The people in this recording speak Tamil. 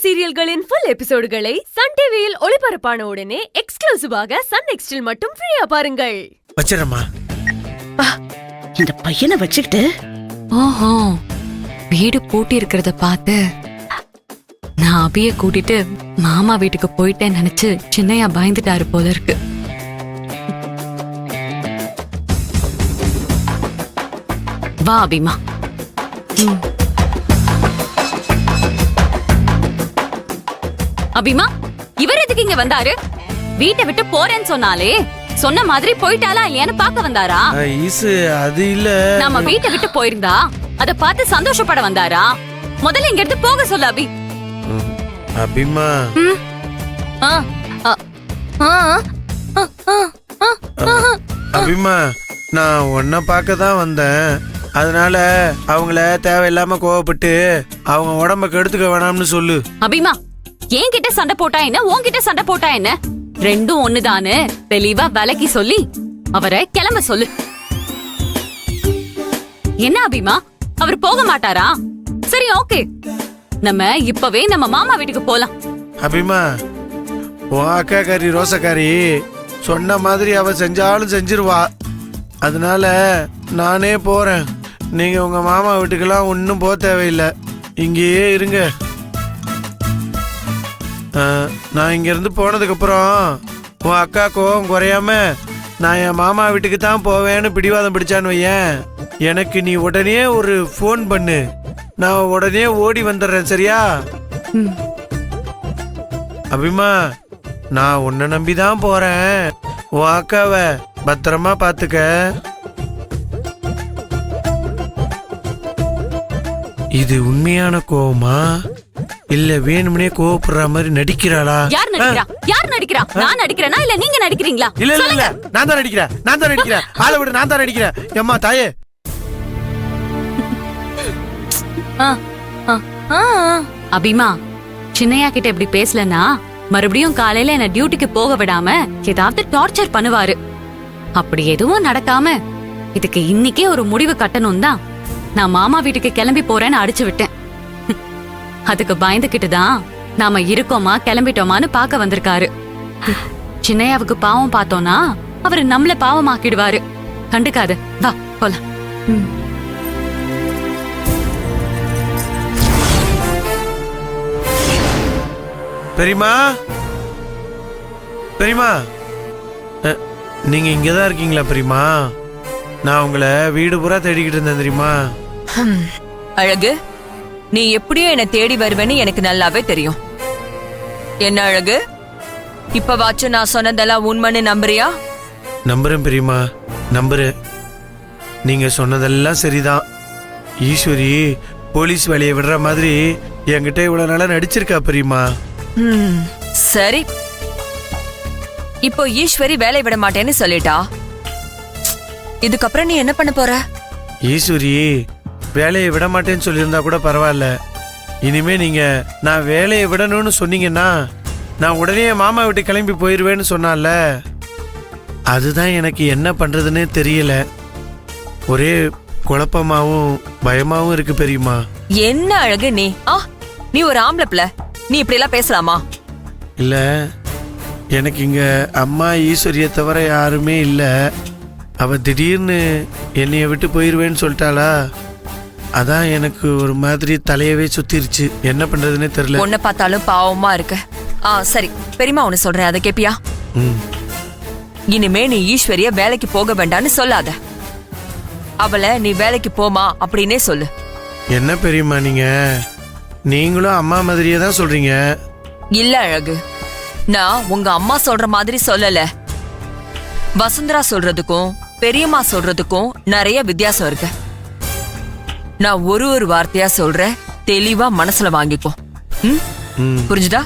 சீரியல்களின் ஃபுல் எபிசோடுகளை சன் டிவியில் ஒளிபரப்பான உடனே எக்ஸ்க்ளூசிவாக சன் நெக்ஸ்டில் மட்டும் ஃப்ரீயா பாருங்கள். வச்சிரம்மா. இந்த பையனை வச்சுக்கிட்டு ஓஹோ, வீடு பூட்டி இருக்கிறத பார்த்து நான் அபிய கூட்டிட்டு மாமா வீட்டுக்கு போயிட்டேன்னு நினைச்சு சின்னையா பயந்துட்டாரு போல இருக்கு. வா அபிமா. அபிமா, இவர் எதுக்கு இங்க வந்தாரு? வீட்டை விட்டு போறேன்னு சொன்னாலே சொன்ன மாதிரி போயிட்டாளா இல்லையான்னு பாக்க வந்தாரா? அது இல்ல, நம்ம வீட்டை விட்டு போயிருந்தா அத பார்த்து சந்தோஷப்பட வந்தாரா? முதல்ல இங்க இருந்து போக சொல்ல அபி. அபிமா, அபிமா, நான் உன்னை பார்க்க தான் வந்தேன். அதனால அவங்கள தேவையில்லாம கோவப்பட்டு அவங்க உடம்ப கெடுத்துக்க வேணாம்னு சொல்லு. அபிமா, என்கிட்ட சண்டை போட்டா என்ன, உன்கிட்ட சண்டை போட்டா என்ன, ரெண்டும் ஒண்ணுதானு தெளிவா விலக்கி சொல்லி அவரை கிளம்ப சொல்லு. என்ன அபிமா, அவர் போக மாட்டாரா? சரி, ஓகே, நம்ம இப்பவே நம்ம மாமா வீட்டுக்கு போலாம். அபிமா, உன் அக்காக்காரி ரோசக்காரி சொன்ன மாதிரி அவ செஞ்சாலும் செஞ்சிருவா. அதனால நானே போறேன். நீங்க உங்க மாமா வீட்டுக்கெல்லாம் ஒன்னும் போக தேவையில்லை, இங்கேயே இருங்க. நான் இங்க இருந்து போனதுக்கு அப்புறம் உன் அக்கா கோவம் குறையாம நான் என் மாமா வீட்டுக்கு தான் போவேன்னு பிடிவாதம் பிடிச்சான்னு வையேன், எனக்கு நீ உடனே ஒரு ஃபோன் பண்ணு, நான் உடனே ஓடி வந்துடுறேன். சரியா அபிமா? நான் உன்னை நம்பிதான் போறேன். உன் அக்காவை பத்திரமா பாத்துக்க. இது உண்மையான கோவமா இல்ல வேணும்னே கோவப்படுற மாதிரி நடிக்கிறாளா? யார் நடிக்கிறா? யார் நடிக்கிறா? நான் நடிக்கிறேனா இல்ல நீங்க நடிக்கிறீங்களா? இல்ல இல்ல இல்ல, நான் தான் நடிக்கிறேன். ஆளை விட நான் தான் நடிக்கிறேன். எம்மா தாயே. அபிமா, சின்னையா கிட்ட இப்படி பேசலனா மறுபடியும் காலையில என்ன டியூட்டிக்கு போக விடாம ஏதாவது டார்ச்சர் பண்ணுவாரு. அப்படி எதுவும் நடக்காம இதுக்கு இன்னைக்கே ஒரு முடிவு கட்டணும் தான் நான் மாமா வீட்டுக்கு கிளம்பி போறேன்னு அடிச்சு விட்டேன். அதுக்கு பயந்துகிட்டுதான் நாம இருக்கோமா கிளம்பிட்டோமான்னு பாக்க வந்திருக்காரு. சின்னையாவுக்கு பாவம் பார்த்தோம்னா அவரு நம்மள பாவமாக்கிடுவாரு. கண்டுக்காது, வா போலாம். பெரியமா, பெரியமா, நீங்க இங்கதான் இருக்கீங்களா? பெரியமா, நான் உங்களை வீடு பூரா தேடிக்கிட்டு இருந்தேன் தெரியுமா? அழகு, நீ எப்படியோ என்ன தேடி வருவேன்னு எனக்கு நல்லாவே தெரியும். என்ன அழகு, இப்பவாச்சும் நான் சொன்னதெல்லாம் உண்மைன்னு நம்புறியா? நம்புறேன் பெரியமா, நம்புறேன். நீங்க சொன்னதெல்லாம் சரிதான். ஈஸ்வரி போலீஸ் வேலையை விடுற மாதிரி என்கிட்ட இவ்வளவு நாளா நடிச்சிருக்கா பெரியமா. சரி, இப்போ ஈஸ்வரி வேலை விட மாட்டேன்னு சொல்லிட்டா. இதுக்கப்புறம் நீ என்ன பண்ண போற? ஈஸ்வரி வேலையை விட மாட்டேன்னு சொல்லியிருந்தா கூட பரவாயில்ல. இனிமே நீங்க நான் வேலையை விடணும்னு சொன்னீங்கன்னா நான் உடனே மாமா விட்டு கிளம்பி போயிருவேன்னு சொன்னால, அதுதான் எனக்கு என்ன பண்றதுன்னே தெரியல. ஒரே குழப்பமாவும் பயமாவும் இருக்கு பெரியமா. என்ன அழகு நீ? நீ ஒரு ஆம்பளை பிள்ளை, நீ இப்படி எல்லாம் பேசலாமா? இல்ல, எனக்கு இங்க அம்மா ஈஸ்வரிய தவிர யாருமே இல்ல. அவ திடீர்னு என்னைய விட்டு போயிருவேன்னு சொல்லிட்டாளா, அதான் எனக்கு ஒரு மாதிரி தலையவே சுத்திருச்சு. என்ன பண்றதுன்னே தெரியல. உன்னை பார்த்தாலும் பாவமா இருக்கு. சரி பெரியமா, ஒன்னு சொல்றேன், அதை கேப்பியா? இனிமே நீ ஈஸ்வரிய வேலைக்கு போக வேண்டான்னு சொல்லாத. அவளை நீ வேலைக்கு போமா அப்படின்னே சொல்லு. என்ன பெரியம்மா நீங்களும் அம்மா மாதிரியே தான் சொல்றீங்க. இல்ல அழகு, நான் உங்க அம்மா சொல்ற மாதிரி சொல்லல. வசுந்தரா சொல்றதுக்கும் பெரியம்மா சொல்றதுக்கும் நிறைய வித்தியாசம் இருக்கு. நான் ஒரு வார்த்தையா சொல்றேன், தெளிவா மனசுல வாங்கிக்கோ. புரிஞ்சுதா?